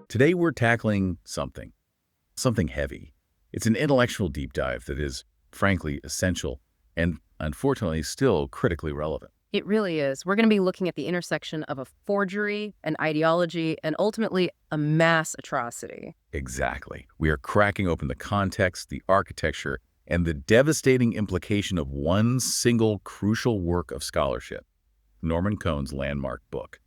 Today we're tackling something heavy. It's an intellectual deep dive that is, frankly, essential and, unfortunately, still critically relevant. It really is. We're going to be looking at the intersection of a forgery, an ideology, and ultimately a mass atrocity. Exactly. We are cracking open the context, the architecture, and the devastating implication of one single crucial work of scholarship, Norman Cohn's landmark book.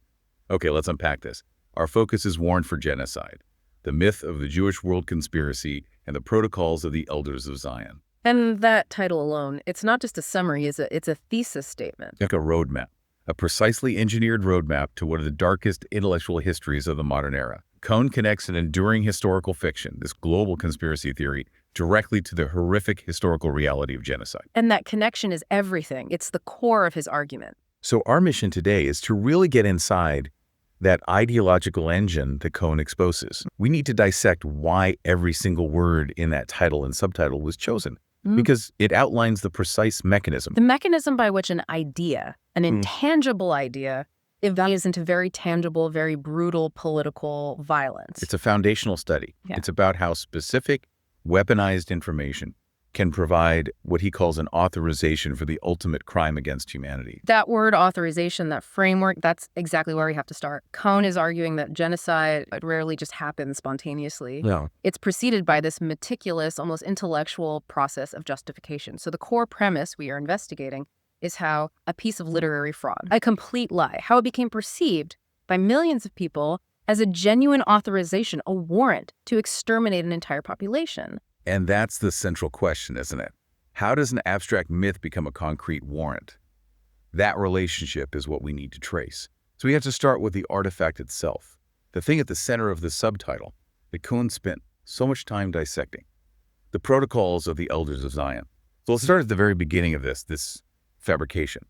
Okay, let's unpack this. Our focus is Warrant for Genocide, the myth of the Jewish world conspiracy and the protocols of the Elders of Zion. And that title alone, it's not just a summary, it's a thesis statement. Like a roadmap, a precisely engineered roadmap to one of the darkest intellectual histories of the modern era. Cohn connects an enduring historical fiction, this global conspiracy theory, directly to the horrific historical reality of genocide. And that connection is everything. It's the core of his argument. So our mission today is to really get inside that ideological engine that Cohn exposes. We need to dissect why every single word in that title and subtitle was chosen, because it outlines the precise mechanism. The mechanism by which an idea, an intangible idea, evolves into very tangible, very brutal political violence. It's a foundational study. Yeah. It's about how specific, weaponized information can provide what he calls an authorization for the ultimate crime against humanity. That word authorization, that framework, that's exactly where we have to start. Cohn is arguing that genocide rarely just happens spontaneously. No. It's preceded by this meticulous, almost intellectual process of justification. So the core premise we are investigating is how a piece of literary fraud, a complete lie, how it became perceived by millions of people as a genuine authorization, a warrant to exterminate an entire population. And that's the central question, isn't it? How does an abstract myth become a concrete warrant? That relationship is what we need to trace. So we have to start with the artifact itself, the thing at the center of the subtitle that Cohn spent so much time dissecting, the protocols of the Elders of Zion. So let's start at the very beginning of this fabrication.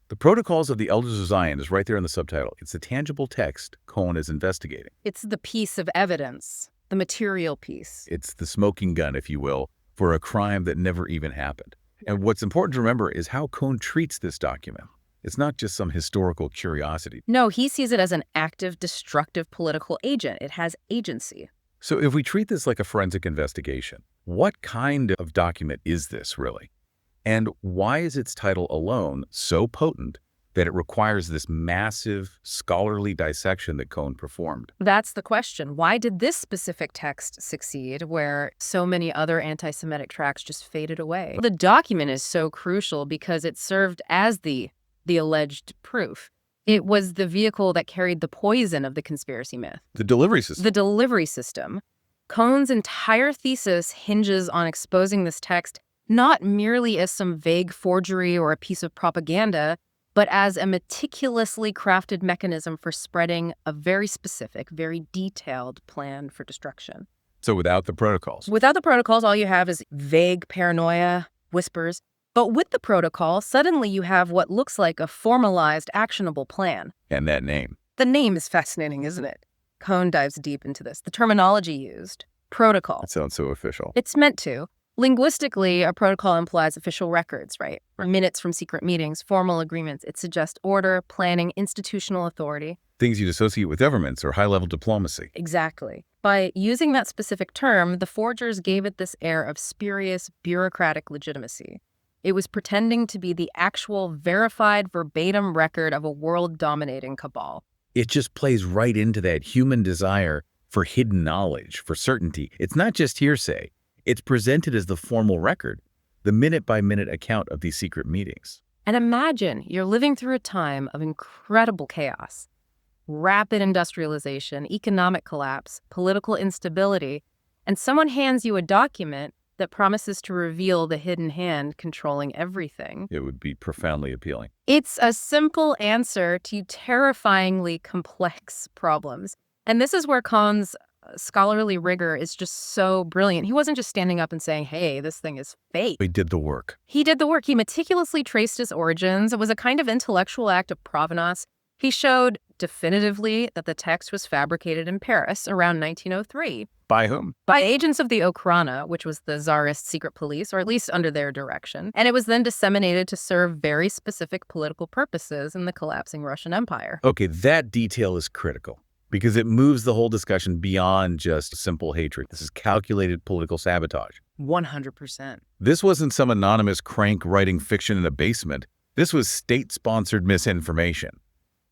The protocols of the Elders of Zion is right there in the subtitle. It's the tangible text Cohn is investigating. It's the piece of evidence, the material piece. It's the smoking gun, if you will, for a crime that never even happened. And what's important to remember is how Cohn treats this document. It's not just some historical curiosity. No, he sees it as an active, destructive political agent. It has agency. So if we treat this like a forensic investigation, what kind of document is this really? And why is its title alone so potent that it requires this massive scholarly dissection that Cohn performed? That's the question. Why did this specific text succeed where so many other anti-Semitic tracts just faded away? The document is so crucial because it served as the alleged proof. It was the vehicle that carried the poison of the conspiracy myth. The delivery system. The delivery system. Cohn's entire thesis hinges on exposing this text not merely as some vague forgery or a piece of propaganda, but as a meticulously crafted mechanism for spreading a very specific, very detailed plan for destruction. So without the protocols. Without the protocols, all you have is vague paranoia, whispers. But with the protocol, suddenly you have what looks like a formalized, actionable plan. And that name. The name is fascinating, isn't it? Cohn dives deep into this. The terminology used, protocol. That sounds so official. It's meant to. Linguistically, a protocol implies official records, right? Minutes from secret meetings, formal agreements. It suggests order, planning, institutional authority. Things you'd associate with governments or high-level diplomacy. Exactly. By using that specific term, the forgers gave it this air of spurious, bureaucratic legitimacy. It was pretending to be the actual, verified, verbatim record of a world-dominating cabal. It just plays right into that human desire for hidden knowledge, for certainty. It's not just hearsay. It's presented as the formal record, the minute-by-minute account of these secret meetings. And imagine you're living through a time of incredible chaos, rapid industrialization, economic collapse, political instability, and someone hands you a document that promises to reveal the hidden hand controlling everything. It would be profoundly appealing. It's a simple answer to terrifyingly complex problems. And this is where Cohn's scholarly rigor is just so brilliant. He wasn't just standing up and saying, hey, this thing is fake. He did the work. He did the work. He meticulously traced his origins. It was a kind of intellectual act of provenance. He showed definitively that the text was fabricated in Paris around 1903. By whom? By agents of the Okhrana, which was the Tsarist secret police, or at least under their direction. And it was then disseminated to serve very specific political purposes in the collapsing Russian Empire. Okay, that detail is critical. because it moves the whole discussion beyond just simple hatred. This is calculated political sabotage. 100%. This wasn't some anonymous crank writing fiction in a basement. This was state-sponsored misinformation.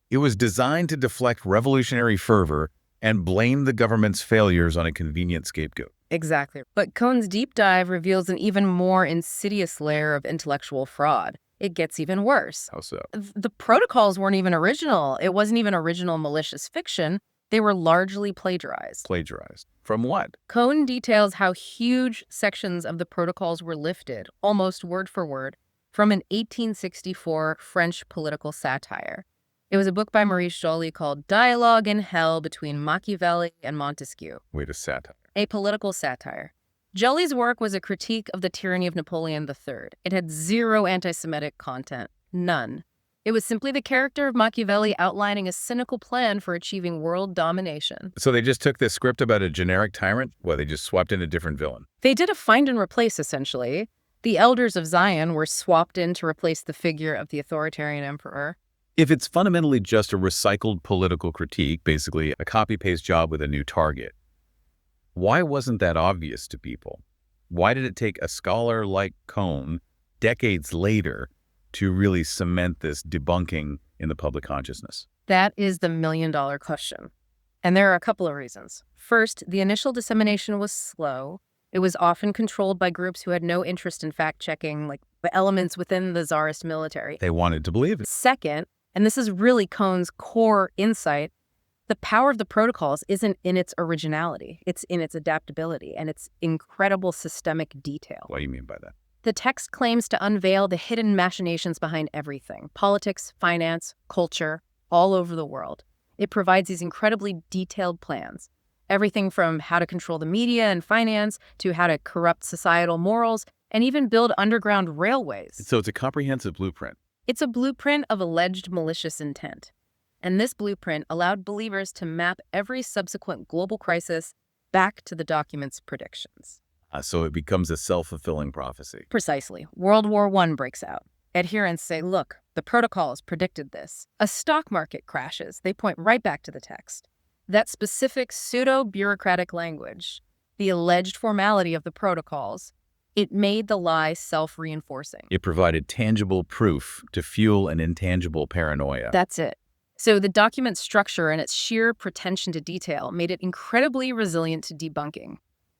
It was designed to deflect revolutionary fervor and blame the government's failures on a convenient scapegoat. Exactly. But Cohn's deep dive reveals an even more insidious layer of intellectual fraud. It gets even worse. How so? The protocols weren't even original. It wasn't even original malicious fiction. They were largely plagiarized. Plagiarized. From what? Cohn details how huge sections of the protocols were lifted, almost word for word, from an 1864 French political satire. It was a book by Maurice Joly called Dialogue in Hell Between Machiavelli and Montesquieu. Wait, a satire. A political satire. Joly's work was a critique of the tyranny of Napoleon III. It had zero anti-Semitic content. None. It was simply the character of Machiavelli outlining a cynical plan for achieving world domination. So they just took this script about a generic tyrant? Well, they just swapped in a different villain. They did a find and replace, essentially. The elders of Zion were swapped in to replace the figure of the authoritarian emperor. If it's fundamentally just a recycled political critique, basically a copy-paste job with a new target, why wasn't that obvious to people? Why did it take a scholar like Cohn decades later to really cement this debunking in the public consciousness? That is the million-dollar question. And there are a couple of reasons. First, the initial dissemination was slow. It was often controlled by groups who had no interest in fact-checking, like the elements within the Tsarist military. They wanted to believe it. Second, and this is really Cohn's core insight, the power of the protocols isn't in its originality. It's in its adaptability and its incredible systemic detail. What do you mean by that? The text claims to unveil the hidden machinations behind everything: politics, finance, culture, all over the world. It provides these incredibly detailed plans. Everything from how to control the media and finance to how to corrupt societal morals and even build underground railways. So it's a comprehensive blueprint. It's a blueprint of alleged malicious intent. And this blueprint allowed believers to map every subsequent global crisis back to the document's predictions. So it becomes a self-fulfilling prophecy. Precisely. World War I breaks out. Adherents say, look, the protocols predicted this. A stock market crashes. They point right back to the text. That specific pseudo-bureaucratic language, the alleged formality of the protocols, it made the lie self-reinforcing. It provided tangible proof to fuel an intangible paranoia. That's it. So the document's structure and its sheer pretension to detail made it incredibly resilient to debunking.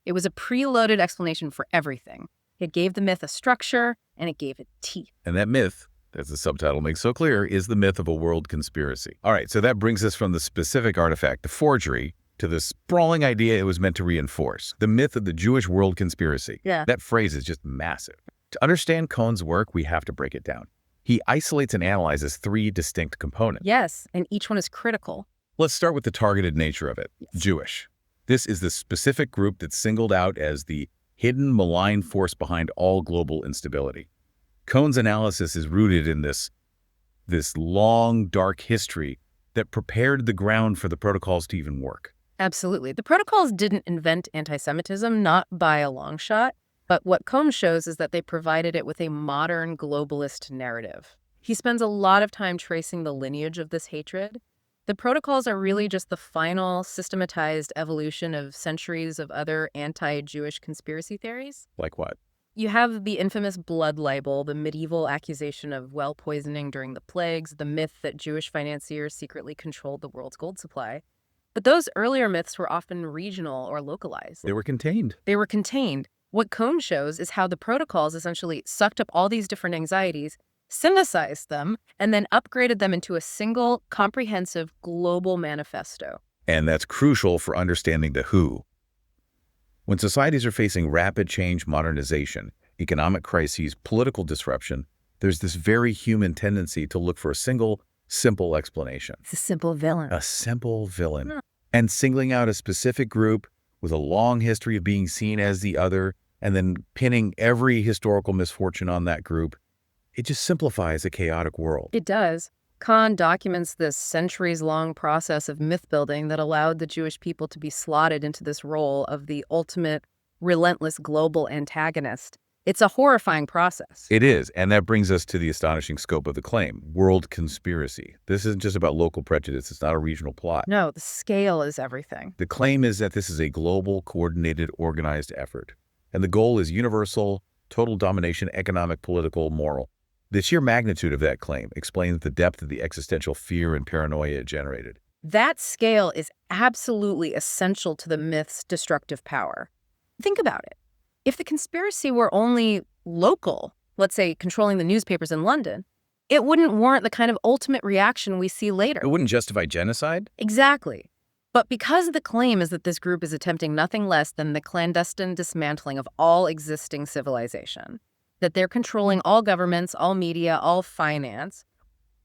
It was a preloaded explanation for everything. It gave the myth a structure, and it gave it teeth. And that myth, as the subtitle makes so clear, is the myth of a world conspiracy. All right, so that brings us from the specific artifact, the forgery, to the sprawling idea it was meant to reinforce, the myth of the Jewish world conspiracy. Yeah. That phrase is just massive. To understand Cohn's work, we have to break it down. He isolates and analyzes three distinct components. Yes, and each one is critical. Let's start with the targeted nature of it. Yes. Jewish. This is the specific group that's singled out as the hidden malign force behind all global instability. Cohn's analysis is rooted in this long, dark history that prepared the ground for the protocols to even work. Absolutely. The protocols didn't invent anti-Semitism, not by a long shot. But what Cohn shows is that they provided it with a modern globalist narrative. He spends a lot of time tracing the lineage of this hatred. The protocols are really just the final systematized evolution of centuries of other anti-Jewish conspiracy theories. Like what? You have the infamous blood libel, the medieval accusation of well poisoning during the plagues, the myth that Jewish financiers secretly controlled the world's gold supply. But those earlier myths were often regional or localized. They were contained. What Cohn shows is how the protocols essentially sucked up all these different anxieties, synthesized them, and then upgraded them into a single, comprehensive, global manifesto. And that's crucial for understanding the who. When societies are facing rapid change, modernization, economic crises, political disruption, there's this very human tendency to look for a single, simple explanation. It's a simple villain. A simple villain. And singling out a specific group with a long history of being seen as the other, and then pinning every historical misfortune on that group, it just simplifies a chaotic world. It does. Cohn documents this centuries-long process of myth-building that allowed the Jewish people to be slotted into this role of the ultimate, relentless global antagonist. It's a horrifying process. It is, and that brings us to the astonishing scope of the claim, world conspiracy. This isn't just about local prejudice. It's not a regional plot. No, the scale is everything. The claim is that this is a global, coordinated, organized effort. And the goal is universal, total domination, economic, political, moral. The sheer magnitude of that claim explains the depth of the existential fear and paranoia it generated. That scale is absolutely essential to the myth's destructive power. Think about it. If the conspiracy were only local, let's say controlling the newspapers in London, it wouldn't warrant the kind of ultimate reaction we see later. It wouldn't justify genocide? Exactly. But because the claim is that this group is attempting nothing less than the clandestine dismantling of all existing civilization, that they're controlling all governments, all media, all finance,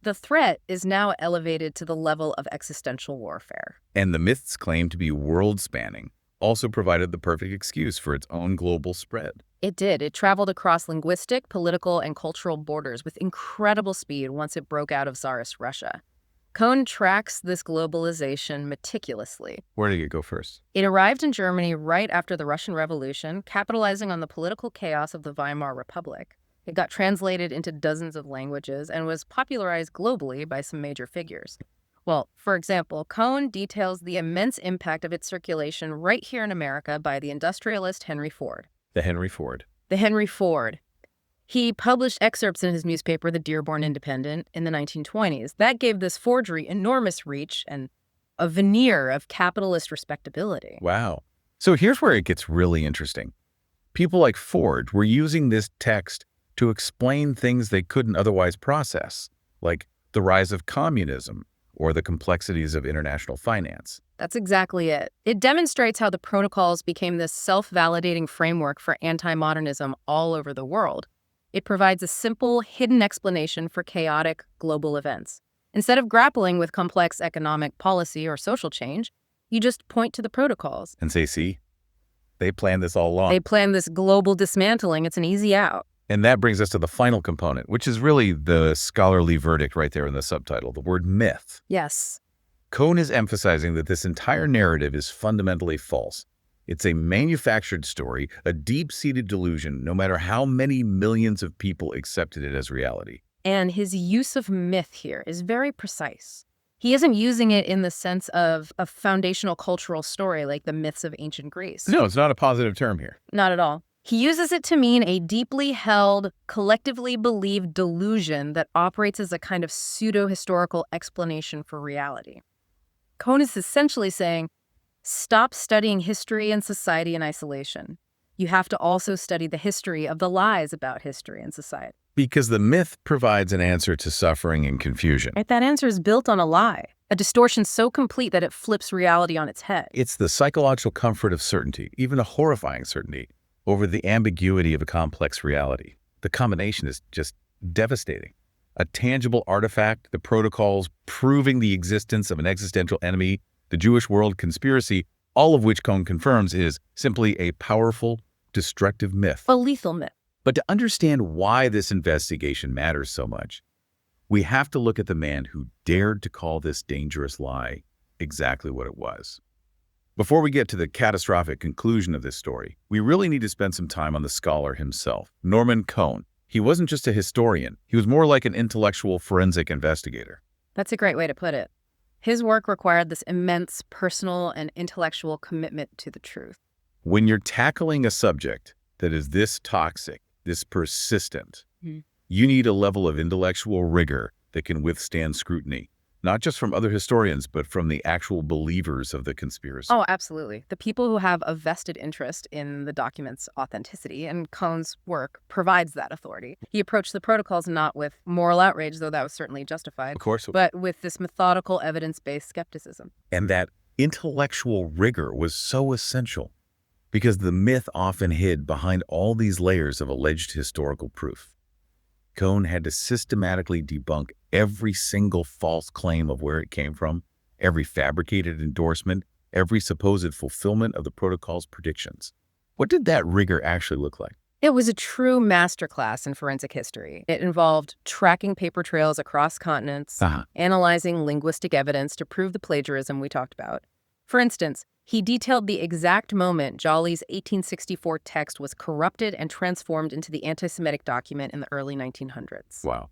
the threat is now elevated to the level of existential warfare. And the myth's claim to be world-spanning also provided the perfect excuse for its own global spread. It did. It traveled across linguistic, political, and cultural borders with incredible speed once it broke out of Tsarist Russia. Cohn tracks this globalization meticulously. Where did it go first? It arrived in Germany right after the Russian Revolution, capitalizing on the political chaos of the Weimar Republic. It got translated into dozens of languages and was popularized globally by some major figures. Well, for example, Cohn details the immense impact of its circulation right here in America by the industrialist Henry Ford. The Henry Ford. The Henry Ford. He published excerpts in his newspaper, the Dearborn Independent, in the 1920s. That gave this forgery enormous reach and a veneer of capitalist respectability. Wow. So here's where it gets really interesting. People like Ford were using this text to explain things they couldn't otherwise process, like the rise of communism or the complexities of international finance. That's exactly it. It demonstrates how the protocols became this self-validating framework for anti-modernism all over the world. It provides a simple, hidden explanation for chaotic global events. Instead of grappling with complex economic policy or social change, you just point to the protocols. And say, see, they planned this all along. They planned this global dismantling. It's an easy out. And that brings us to the final component, which is really the scholarly verdict right there in the subtitle, the word myth. Yes. Cohn is emphasizing that this entire narrative is fundamentally false. It's a manufactured story, a deep-seated delusion, no matter how many millions of people accepted it as reality. And his use of myth here is very precise. He isn't using it in the sense of a foundational cultural story like the myths of ancient Greece. No, it's not a positive term here. Not at all. He uses it to mean a deeply held, collectively believed delusion that operates as a kind of pseudo-historical explanation for reality. Cohn is essentially saying, stop studying history and society in isolation. You have to also study the history of the lies about history and society. Because the myth provides an answer to suffering and confusion. Right? That answer is built on a lie, a distortion so complete that it flips reality on its head. It's the psychological comfort of certainty, even a horrifying certainty, over the ambiguity of a complex reality. The combination is just devastating. A tangible artifact, the protocols proving the existence of an existential enemy, the Jewish world conspiracy, all of which Cohn confirms is simply a powerful, destructive myth. A lethal myth. But to understand why this investigation matters so much, we have to look at the man who dared to call this dangerous lie exactly what it was. Before we get to the catastrophic conclusion of this story, we really need to spend some time on the scholar himself, Norman Cohn. He wasn't just a historian. He was more like an intellectual forensic investigator. That's a great way to put it. His work required this immense personal and intellectual commitment to the truth. When you're tackling a subject that is this toxic, this persistent, you need a level of intellectual rigor that can withstand scrutiny, not just from other historians, but from the actual believers of the conspiracy. Oh, absolutely. The people who have a vested interest in the document's authenticity, and Cohn's work provides that authority. He approached the protocols not with moral outrage, though that was certainly justified, Of course. but with this methodical, evidence-based skepticism. And that intellectual rigor was so essential because the myth often hid behind all these layers of alleged historical proof. Cohn had to systematically debunk every single false claim of where it came from, every fabricated endorsement, every supposed fulfillment of the protocol's predictions. What did that rigor actually look like? It was a true masterclass in forensic history. It involved tracking paper trails across continents, analyzing linguistic evidence to prove the plagiarism we talked about, For instance, he detailed the exact moment Jolly's 1864 text was corrupted and transformed into the anti-Semitic document in the early 1900s. Wow.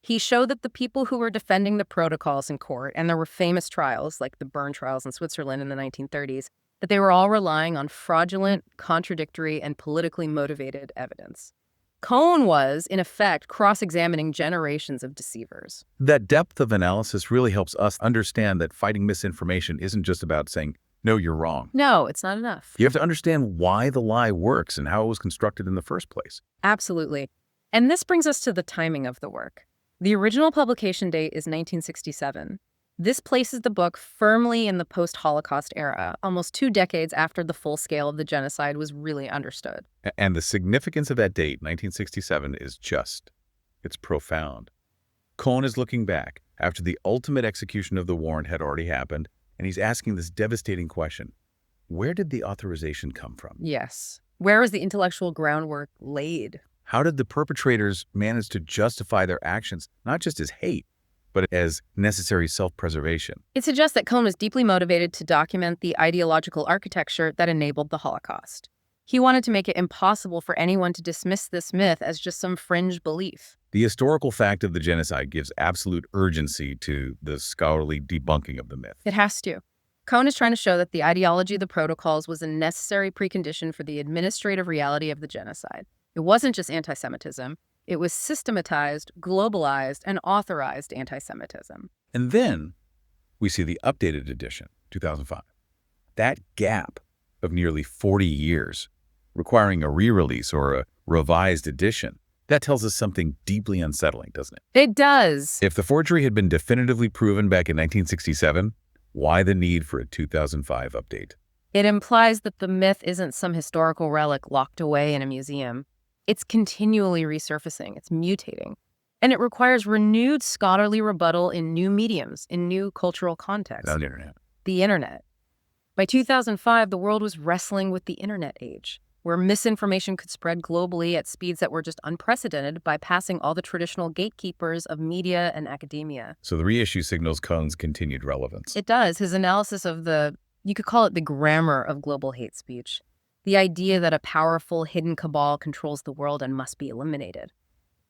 He showed that the people who were defending the protocols in court, and there were famous trials like the Bern trials in Switzerland in the 1930s, that they were all relying on fraudulent, contradictory, and politically motivated evidence. Cohn was, in effect, cross-examining generations of deceivers. That depth of analysis really helps us understand that fighting misinformation isn't just about saying, no, you're wrong. No, it's not enough. You have to understand why the lie works and how it was constructed in the first place. Absolutely. And this brings us to the timing of the work. The original publication date is 1967. This places the book firmly in the post-Holocaust era, almost 2 decades after the full scale of the genocide was really understood. And the significance of that date, 1967, it's profound. Cohn is looking back after the ultimate execution of the warrant had already happened, and he's asking this devastating question. Where did the authorization come from? Yes. Where was the intellectual groundwork laid? How did the perpetrators manage to justify their actions, not just as hate, but as necessary self-preservation? It suggests that Cohn was deeply motivated to document the ideological architecture that enabled the Holocaust. He wanted to make it impossible for anyone to dismiss this myth as just some fringe belief. The historical fact of the genocide gives absolute urgency to the scholarly debunking of the myth. It has to. Cohn is trying to show that the ideology of the protocols was a necessary precondition for the administrative reality of the genocide. It wasn't just anti-Semitism. It was systematized, globalized, and authorized anti-Semitism. And then we see the updated edition, 2005. That gap of nearly 40 years, requiring a re-release or a revised edition, that tells us something deeply unsettling, doesn't it? It does. If the forgery had been definitively proven back in 1967, why the need for a 2005 update? It implies that the myth isn't some historical relic locked away in a museum. It's continually resurfacing, it's mutating, and it requires renewed scholarly rebuttal in new mediums, in new cultural contexts. On the internet. The internet. By 2005, the world was wrestling with the internet age, where misinformation could spread globally at speeds that were just unprecedented, bypassing all the traditional gatekeepers of media and academia. So the reissue signals Cohn's continued relevance. It does. His analysis of you could call it the grammar of global hate speech. The idea that a powerful hidden cabal controls the world and must be eliminated.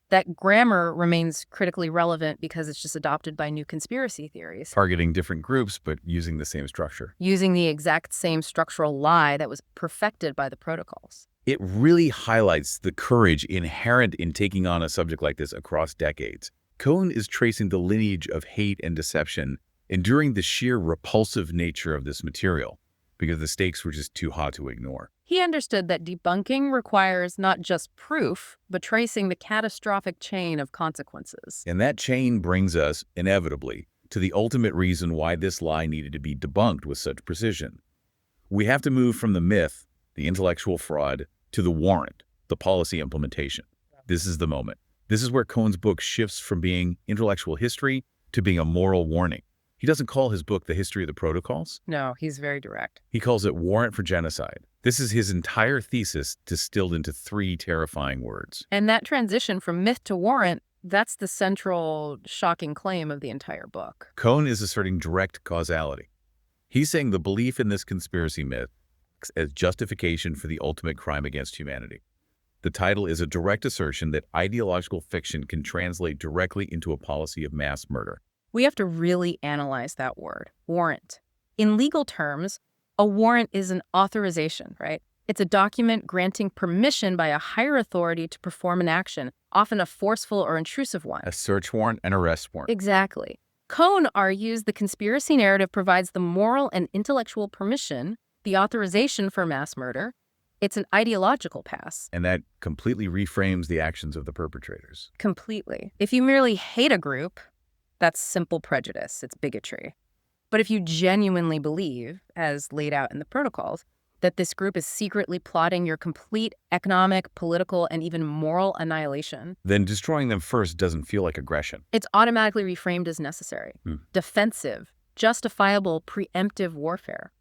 That grammar remains critically relevant because it's just adopted by new conspiracy theories. Targeting different groups, but using the same structure. Using the exact same structural lie that was perfected by the protocols. It really highlights the courage inherent in taking on a subject like this across decades. Cohn is tracing the lineage of hate and deception, enduring the sheer repulsive nature of this material, because the stakes were just too hot to ignore. He understood that debunking requires not just proof, but tracing the catastrophic chain of consequences. And that chain brings us, inevitably, to the ultimate reason why this lie needed to be debunked with such precision. We have to move from the myth, the intellectual fraud, to the warrant, the policy implementation. This is the moment. This is where Cohn's book shifts from being intellectual history to being a moral warning. He doesn't call his book The History of the Protocols. No, he's very direct. He calls it Warrant for Genocide. This is his entire thesis distilled into 3 terrifying words. And that transition from myth to warrant, that's the central, shocking claim of the entire book. Cohn is asserting direct causality. He's saying the belief in this conspiracy myth as justification for the ultimate crime against humanity. The title is a direct assertion that ideological fiction can translate directly into a policy of mass murder. We have to really analyze that word, warrant. In legal terms, a warrant is an authorization, right? It's a document granting permission by a higher authority to perform an action, often a forceful or intrusive one. A search warrant and arrest warrant. Exactly. Cohn argues the conspiracy narrative provides the moral and intellectual permission, the authorization for mass murder. It's an ideological pass. And that completely reframes the actions of the perpetrators. Completely. If you merely hate a group, that's simple prejudice. It's bigotry. But if you genuinely believe, as laid out in the protocols, that this group is secretly plotting your complete economic, political, and even moral annihilation, then destroying them first doesn't feel like aggression. it's automatically reframed as necessary, defensive, justifiable, preemptive warfare.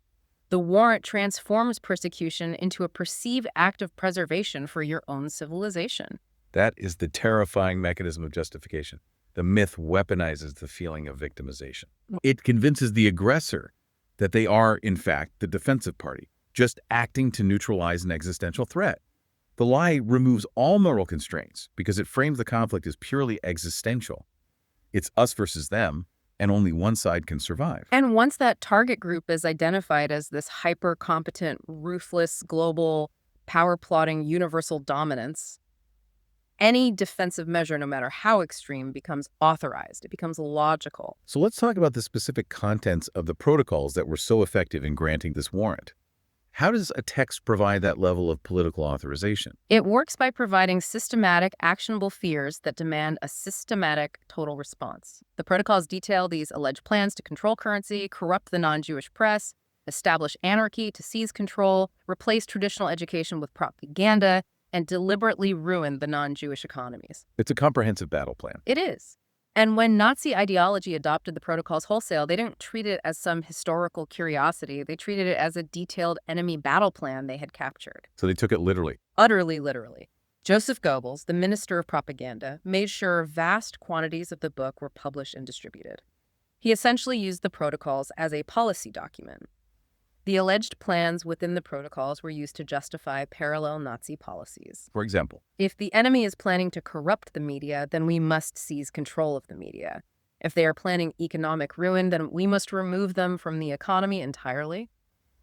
The warrant transforms persecution into a perceived act of preservation for your own civilization. That is the terrifying mechanism of justification. The myth weaponizes the feeling of victimization. It convinces the aggressor that they are, in fact, the defensive party, just acting to neutralize an existential threat. The lie removes all moral constraints because it frames the conflict as purely existential. It's us versus them, and only one side can survive. And once that target group is identified as this hyper-competent, ruthless, global, power-plotting universal dominance, any defensive measure, no matter how extreme, becomes authorized. It becomes logical. So let's talk about the specific contents of the protocols that were so effective in granting this warrant. How does a text provide that level of political authorization? It works by providing systematic, actionable fears that demand a systematic, total response. The protocols detail these alleged plans to control currency, corrupt the non-Jewish press, establish anarchy to seize control, replace traditional education with propaganda, and deliberately ruin the non-Jewish economies. It's a comprehensive battle plan. It is. And when Nazi ideology adopted the protocols wholesale, they didn't treat it as some historical curiosity. They treated it as a detailed enemy battle plan they had captured. So they took it literally. Utterly literally. Joseph Goebbels, the minister of propaganda, made sure vast quantities of the book were published and distributed. He essentially used the protocols as a policy document. The alleged plans within the protocols were used to justify parallel Nazi policies. For example, If the enemy is planning to corrupt the media, then we must seize control of the media. If they are planning economic ruin, then we must remove them from the economy entirely.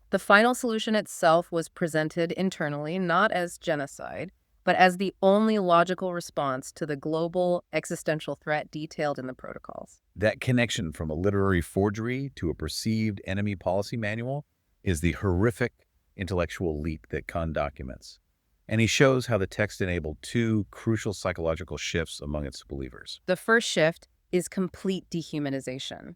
The final solution itself was presented internally not as genocide, but as the only logical response to the global existential threat detailed in the protocols. that connection from a literary forgery to a perceived enemy policy manual is the horrific intellectual leap that Cohn documents. And he shows how the text enabled two crucial psychological shifts among its believers. The first shift is complete dehumanization.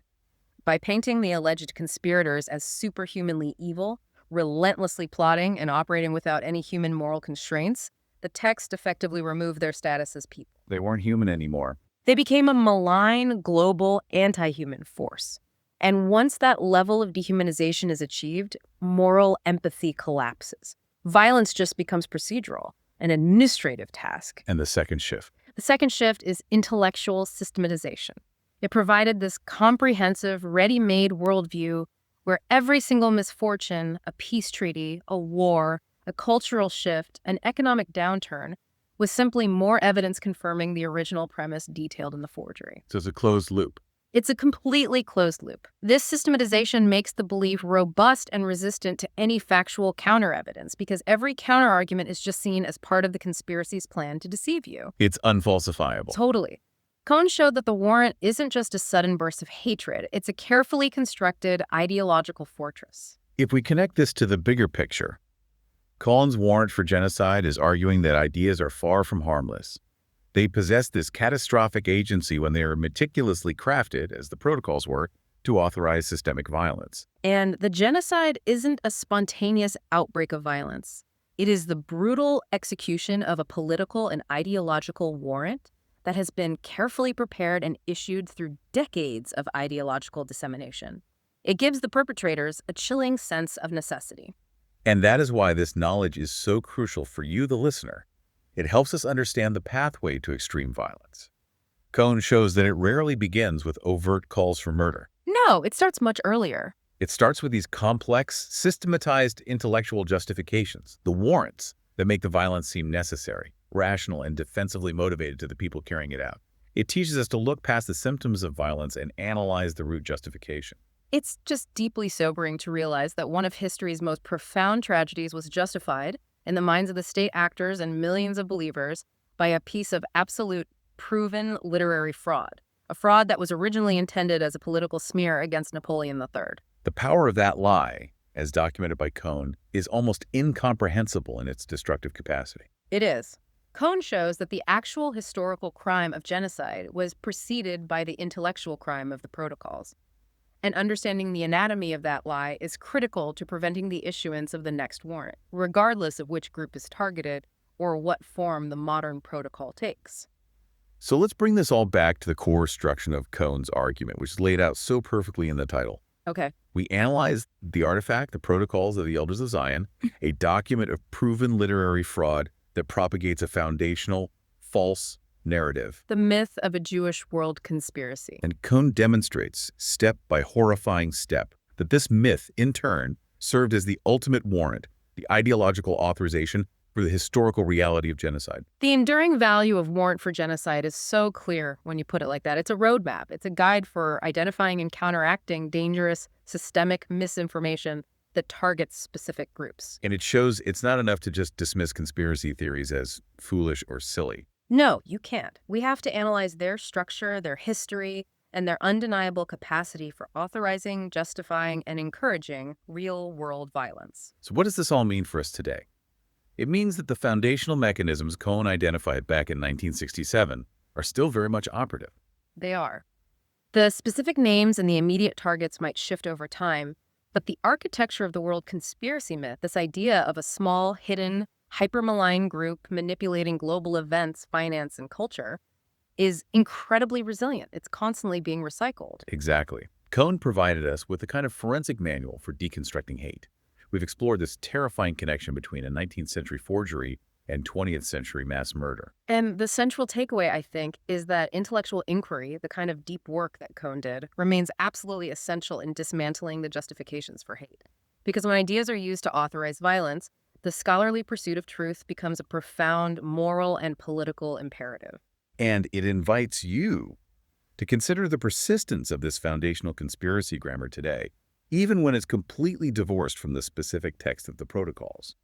By painting the alleged conspirators as superhumanly evil, relentlessly plotting and operating without any human moral constraints, the text effectively removed their status as people. They weren't human anymore. They became a malign, global, anti-human force. And once that level of dehumanization is achieved, moral empathy collapses. Violence just becomes procedural, an administrative task. And the second shift. The second shift is intellectual systematization. It provided this comprehensive, ready-made worldview where every single misfortune, a peace treaty, a war, a cultural shift, an economic downturn, was simply more evidence confirming the original premise detailed in the forgery. So it's a closed loop. It's a completely closed loop. This systematization makes the belief robust and resistant to any factual counter-evidence because every counter-argument is just seen as part of the conspiracy's plan to deceive you. It's unfalsifiable. Totally. Cohn showed that the warrant isn't just a sudden burst of hatred. It's a carefully constructed ideological fortress. If we connect this to the bigger picture, Cohn's warrant for genocide is arguing that ideas are far from harmless. They possess this catastrophic agency when they are meticulously crafted, as the protocols were, to authorize systemic violence. And the genocide isn't a spontaneous outbreak of violence. It is the brutal execution of a political and ideological warrant that has been carefully prepared and issued through decades of ideological dissemination. It gives the perpetrators a chilling sense of necessity. And that is why this knowledge is so crucial for you, the listener. It helps us understand the pathway to extreme violence. Cohn shows that it rarely begins with overt calls for murder. No, it starts much earlier. It starts with these complex, systematized intellectual justifications, the warrants that make the violence seem necessary, rational, and defensively motivated to the people carrying it out. It teaches us to look past the symptoms of violence and analyze the root justification. It's just deeply sobering to realize that one of history's most profound tragedies was justified in the minds of the state actors and millions of believers by a piece of absolute, proven literary fraud. A fraud that was originally intended as a political smear against Napoleon III. The power of that lie, as documented by Cohn, is almost incomprehensible in its destructive capacity. It is. Cohn shows that the actual historical crime of genocide was preceded by the intellectual crime of the protocols. And understanding the anatomy of that lie is critical to preventing the issuance of the next warrant, regardless of which group is targeted or what form the modern protocol takes. So let's bring this all back to the core structure of Cohn's argument, which is laid out so perfectly in the title. Okay. We analyze the artifact, the protocols of the Elders of Zion, a document of proven literary fraud that propagates a foundational, false narrative. The myth of a Jewish world conspiracy. And Cohn demonstrates, step by horrifying step, that this myth, in turn, served as the ultimate warrant, the ideological authorization for the historical reality of genocide. The enduring value of Warrant for Genocide is so clear when you put it like that. It's a roadmap. It's a guide for identifying and counteracting dangerous, systemic misinformation that targets specific groups. And it shows it's not enough to just dismiss conspiracy theories as foolish or silly. No, you can't. We have to analyze their structure, their history, and their undeniable capacity for authorizing, justifying, and encouraging real-world violence. So what does this all mean for us today? It means that the foundational mechanisms Cohn identified back in 1967 are still very much operative. They are. The specific names and the immediate targets might shift over time, but the architecture of the world conspiracy myth, this idea of a small, hidden, hyper-malign group manipulating global events, finance, and culture, is incredibly resilient. It's constantly being recycled. Exactly. Cohn provided us with a kind of forensic manual for deconstructing hate. We've explored this terrifying connection between a 19th century forgery and 20th century mass murder. And the central takeaway, I think, is that intellectual inquiry, the kind of deep work that Cohn did, remains absolutely essential in dismantling the justifications for hate. Because when ideas are used to authorize violence, the scholarly pursuit of truth becomes a profound moral and political imperative. And it invites you to consider the persistence of this foundational conspiracy grammar today, even when it's completely divorced from the specific text of the protocols.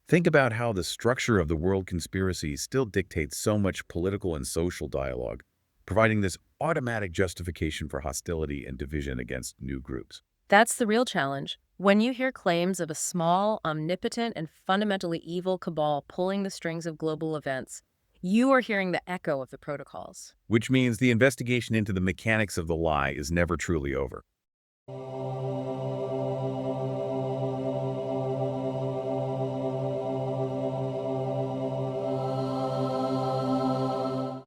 Think about how the structure of the world conspiracy still dictates so much political and social dialogue, providing this automatic justification for hostility and division against new groups. That's the real challenge. When you hear claims of a small, omnipotent, and fundamentally evil cabal pulling the strings of global events, you are hearing the echo of the protocols. Which means the investigation into the mechanics of the lie is never truly over.